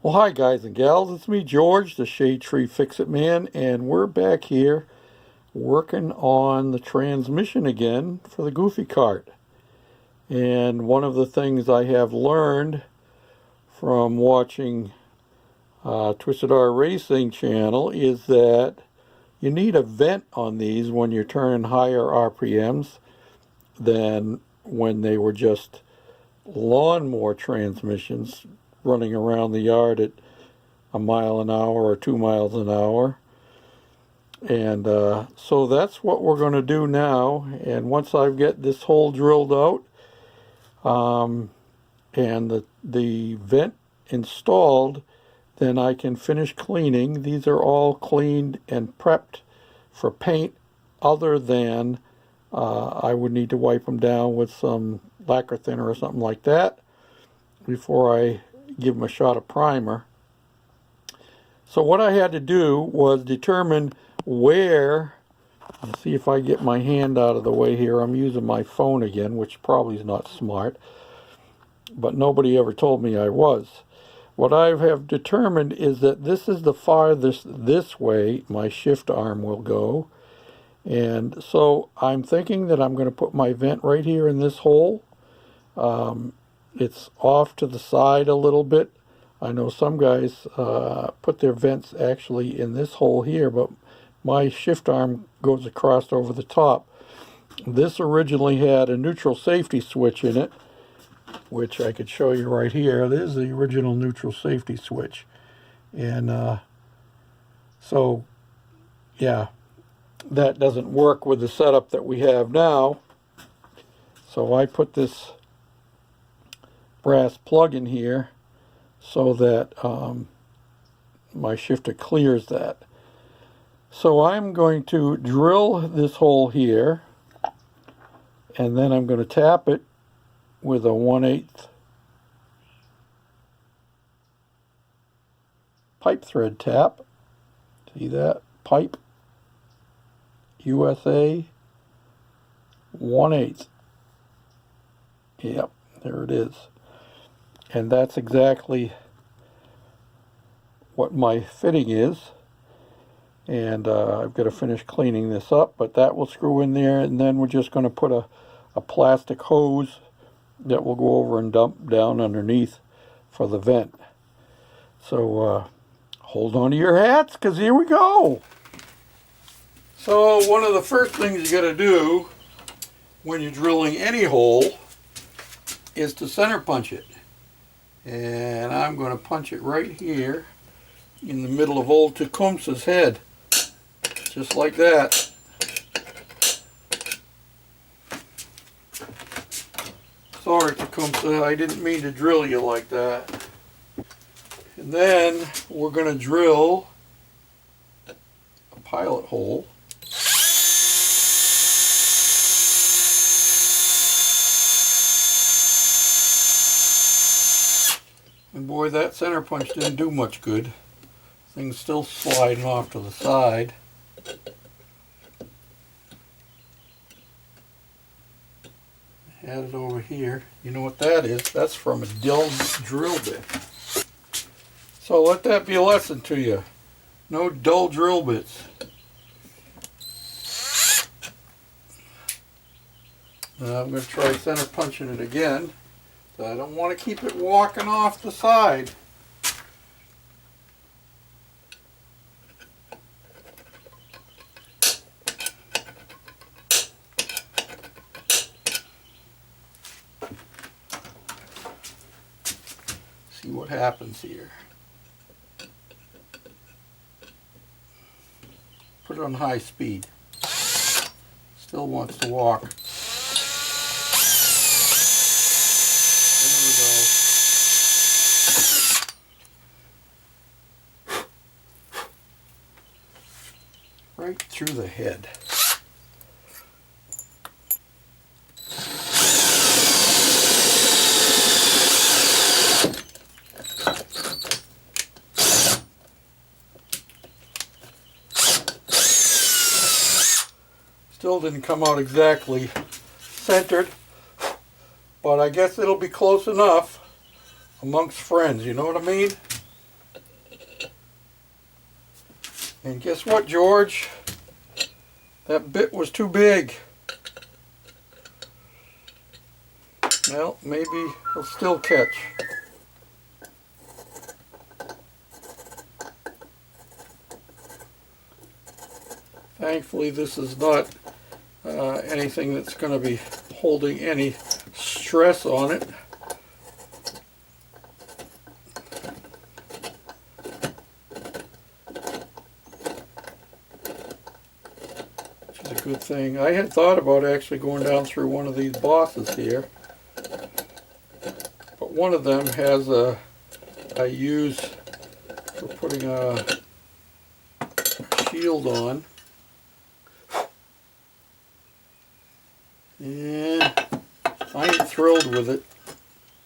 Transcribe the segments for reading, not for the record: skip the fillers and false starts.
Well, hi guys and gals, it's me George, the Shade Tree Fix-It Man, and we're back here working on the transmission again for the Goofy cart. And one of the things I have learned from watching Twisted R Racing channel is that you need a vent on these when you're turning higher RPMs than when they were just lawnmower transmissions running around the yard at a mile an hour or 2 miles an hour. And so that's what we're going to do now. And once I get this hole drilled out and the vent installed, then I can finish cleaning. These are all cleaned and prepped for paint, other than I would need to wipe them down with some lacquer thinner or something like that before I give them a shot of primer. So what I had to do was determine where, let's see if I get my hand out of the way here. I'm using my phone again, which probably is not smart, but nobody ever told me I was. What I have determined is that this is the farthest this way my shift arm will go. And so I'm thinking that I'm going to put my vent right here in this hole. It's off to the side a little bit. I know some guys put their vents actually in this hole here, but my shift arm goes across over the top. This originally had a neutral safety switch in it, which I could show you right here. There's the original neutral safety switch. And so, yeah, that doesn't work with the setup that we have now. So I put this brass plug in here so that my shifter clears that. So I'm going to drill this hole here, and then I'm going to tap it with a 1/8 pipe thread tap. See that? Pipe USA 1/8. Yep, there it is. And that's exactly what my fitting is. And I've got to finish cleaning this up, but that will screw in there, and then we're just going to put a plastic hose that will go over and dump down underneath for the vent. So hold on to your hats, because here we go. So one of the first things you got to do when you're drilling any hole is to center punch it. And I'm going to punch it right here in the middle of old Tecumseh's head, just like that. Sorry, Tecumseh, I didn't mean to drill you like that. And then we're going to drill a pilot hole. And boy, that center punch didn't do much good. Thing's still sliding off to the side. Add it over here. You know what that is? That's from a dull drill bit. So let that be a lesson to you. No dull drill bits. Now I'm going to try center punching it again. I don't want to keep it walking off the side. See what happens here. Put it on high speed. Still wants to walk. Right through the head. Still didn't come out exactly centered, but I guess it'll be close enough amongst friends, you know what I mean? And guess what, George? That bit was too big. Well, maybe he'll still catch. Thankfully, this is not anything that's going to be holding any stress on it. Which is a good thing. I had thought about actually going down through one of these bosses here. But one of them has I use for putting a shield on. And I ain't thrilled with it.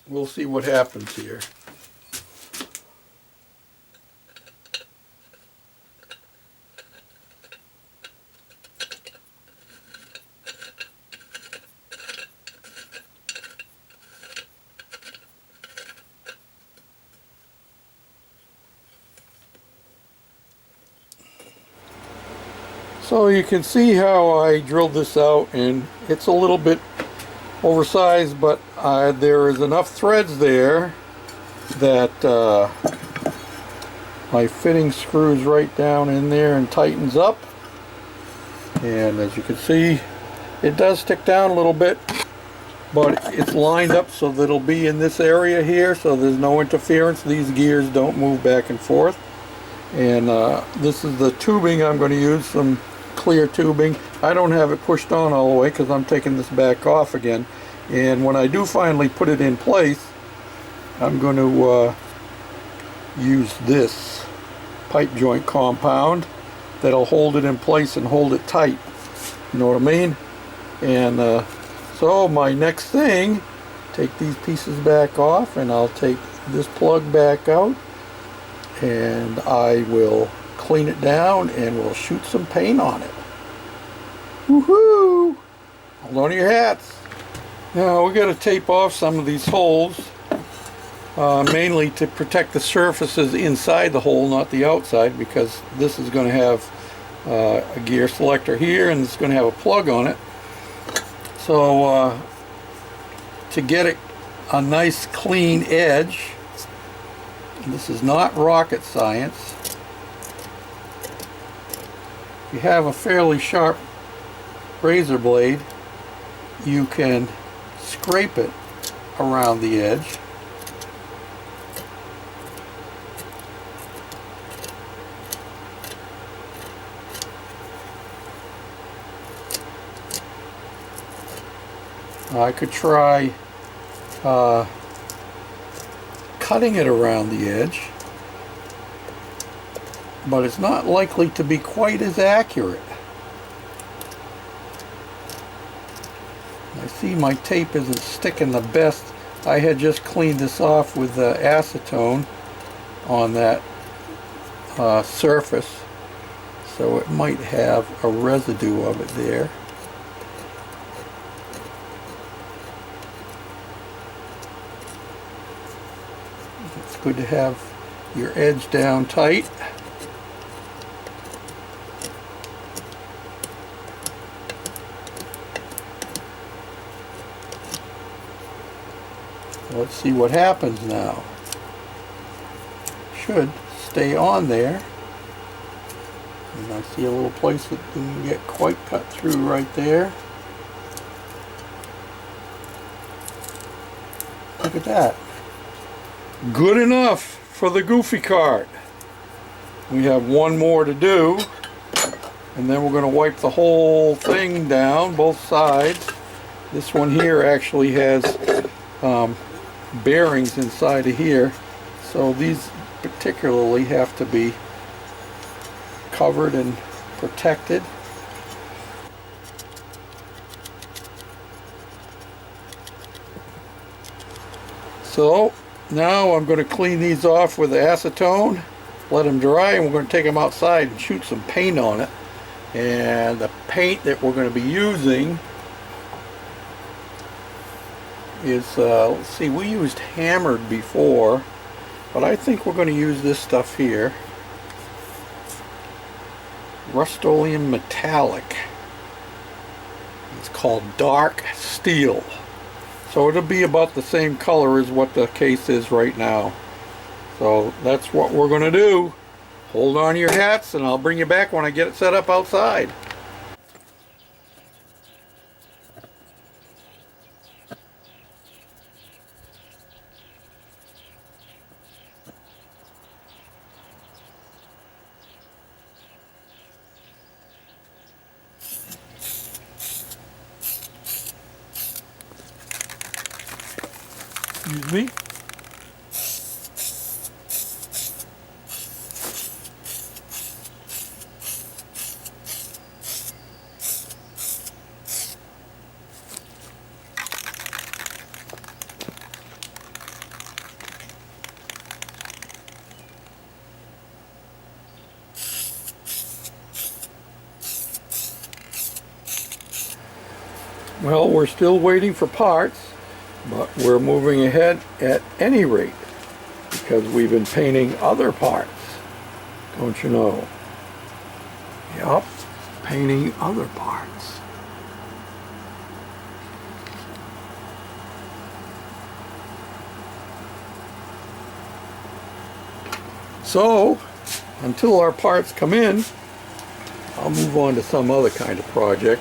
We'll see what happens here. So you can see how I drilled this out, and it's a little bit oversized, but there is enough threads there that my fitting screws right down in there and tightens up. And as you can see, it does stick down a little bit, but it's lined up so that it'll be in this area here, so there's no interference. These gears don't move back and forth. And this is the tubing I'm going to use, some clear tubing. I don't have it pushed on all the way because I'm taking this back off again. And when I do finally put it in place, I'm going to use this pipe joint compound that'll hold it in place and hold it tight. You know what I mean? And so my next thing, take these pieces back off, and I'll take this plug back out, and I will clean it down and we'll shoot some paint on it. Woohoo! Hold on to your hats. Now we got to tape off some of these holes, mainly to protect the surfaces inside the hole, not the outside, because this is going to have a gear selector here, and it's going to have a plug on it. So to get a nice clean edge, this is not rocket science. If you have a fairly sharp razor blade, you can scrape it around the edge. I could try cutting it around the edge, but it's not likely to be quite as accurate. I see my tape isn't sticking the best. I had just cleaned this off with acetone on that surface, so it might have a residue of it there. It's good to have your edge down tight. Let's see what happens now. Should stay on there. And I see a little place that didn't get quite cut through right there. Look at that. Good enough for the Goofy cart. We have one more to do, and then we're going to wipe the whole thing down, both sides. This one here actually has bearings inside of here, so these particularly have to be covered and protected. So now I'm going to clean these off with acetone, let them dry, and we're going to take them outside and shoot some paint on it. And the paint that we're going to be using is, let's see, we used hammered before, but I think we're going to use this stuff here. Rust-Oleum metallic. It's called dark steel. So it'll be about the same color as what the case is right now. So that's what we're going to do. Hold on to your hats and I'll bring you back when I get it set up outside. Excuse me. Well, we're still waiting for parts, but we're moving ahead at any rate because we've been painting other parts, don't you know? Yup, painting other parts. So, until our parts come in, I'll move on to some other kind of project.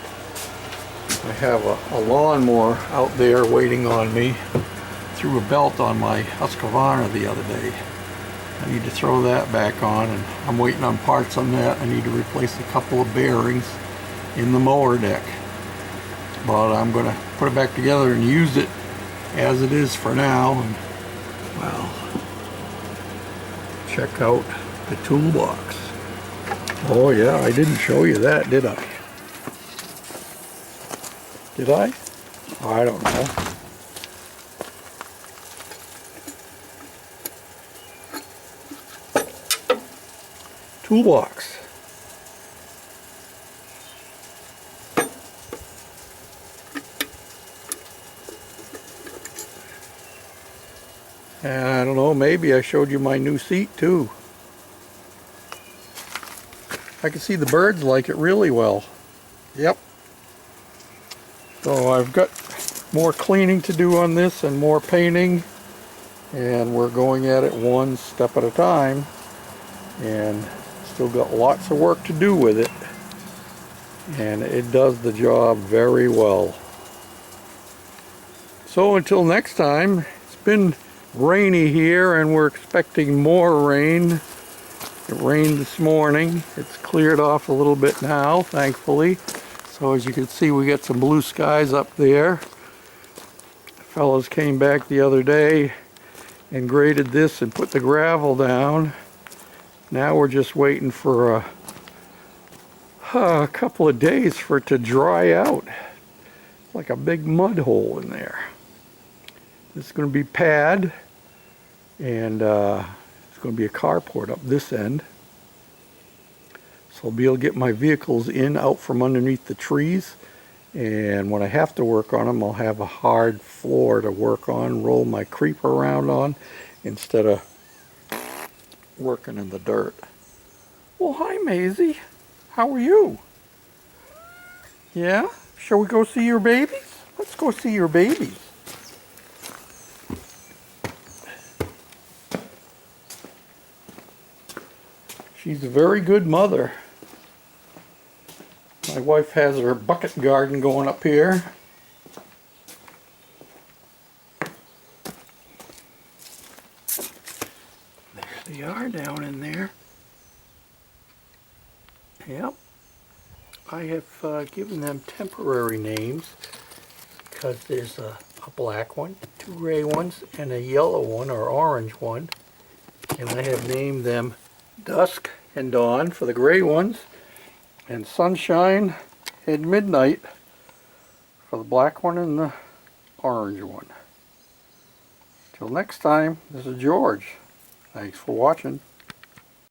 I have a lawnmower out there waiting on me. Threw a belt on my Husqvarna the other day. I need to throw that back on, and I'm waiting on parts on that. I need to replace a couple of bearings in the mower deck. But I'm going to put it back together and use it as it is for now. And, well, check out the toolbox. Oh yeah, I didn't show you that, did I? Did I? I don't know. Toolbox. And I don't know, maybe I showed you my new seat too. I can see the birds like it really well. Yep. So I've got more cleaning to do on this and more painting, and we're going at it one step at a time, and still got lots of work to do with it, and it does the job very well. So until next time, it's been rainy here and we're expecting more rain. It rained this morning. It's cleared off a little bit now, thankfully. So as you can see, we got some blue skies up there. Fellows came back the other day and graded this and put the gravel down. Now we're just waiting for a couple of days for it to dry out. Like a big mud hole in there. This is going to be pad, and it's going to be a carport up this end. So I'll be able to get my vehicles out from underneath the trees, and when I have to work on them, I'll have a hard floor to work on, roll my creeper around on, instead of working in the dirt. Well, hi Maisie. How are you? Yeah? Shall we go see your babies? Let's go see your babies. She's a very good mother. My wife has her bucket garden going up here. There they are down in there. Yep. I have given them temporary names because there's a black one, 2 gray ones, and a yellow one or orange one. And I have named them Dusk and Dawn for the gray ones, and Sunshine and Midnight for the black one and the orange one. Till next time, this is George. Thanks for watching.